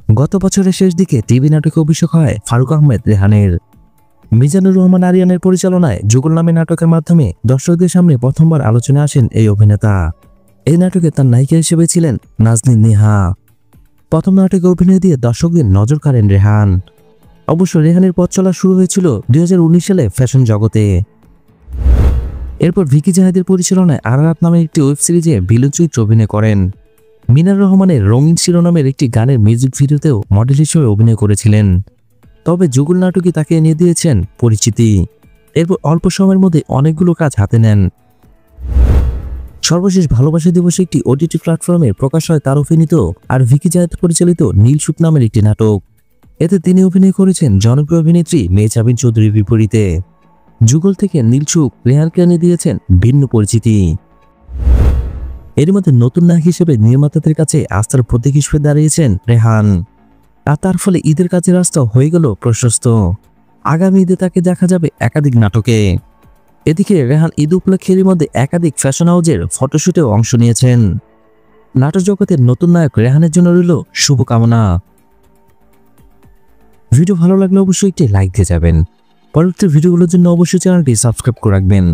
গত বছরের শেষ দিকে টিভি নাটকে অভিষেক হয় ফারুক আহমেদ রেহানের। মিজানুর রহমান আরিয়ানের পরিচালনায় যুগল নামে নাটকের মাধ্যমে দর্শকদের সামনে প্রথমবার আলোচনায় আসেন এই অভিনেতা। এই নাটকে তার নায়িকা হিসেবে ছিলেন নাজনীন নেহা। প্রথম নাটকে অভিনয় দিয়ে দর্শকদের নজর কাড়েন রেহান। অবশ্য রেহানের পথ চলা শুরু হয়েছিল 2019 সালে ফ্যাশন জগতে। এরপর ভিকি জাহেদের পরিচালনায় আরারাত নামে একটি ওয়েব সিরিজে ভিলেন চরিত্রে অভিনয় করেন। মিনার রহমানের রঙিন শিরোনামের একটি গানের মিউজিক ভিডিওতেও মডেল হিসেবে অভিনয় করেছিলেন। তবে যুগল নাটকে তাকে এনে দিয়েছেন পরিচিতি। এরপর অল্প সময়ের মধ্যে অনেকগুলো কাজ হাতে নেন। সর্বশেষ ভালোবাসা দিবসে একটি ওটিটি প্ল্যাটফর্মে প্রকাশ হয় তার অভিনীত আর ভিকি জাহেদ পরিচালিত নীলসুখ নামের একটি নাটক। এতে তিনি অভিনয় করেছেন জনপ্রিয় অভিনেত্রী মেহজাবিন চৌধুরীর বিপরীতে। যুগল থেকে নীলসুখ রেহানকে এনে দিয়েছেন ভিন্ন পরিচিতি। এর মধ্যে নতুন নায়ক হিসেবে নির্মাতাদের কাছে আস্থার প্রতীক হিসেবে দাঁড়িয়েছেন রেহান। আর তার ফলে ঈদের কাজের রাস্তা হয়ে গেল প্রশস্ত। আগামী ঈদে তাকে দেখা যাবে একাধিক নাটকে। এদিকে রেহান ঈদ উপলক্ষের মধ্যে একাধিক ফ্যাশন হাউজের ফটোশুটেও অংশ নিয়েছেন। নাটক জগতের নতুন নায়ক রেহানের জন্য রইল শুভকামনা। ভিডিও ভালো লাগলে অবশ্যই একটি লাইক দিয়ে যাবেন। পরবর্তী ভিডিওগুলোর জন্য অবশ্যই চ্যানেলটি সাবস্ক্রাইব করে রাখবেন।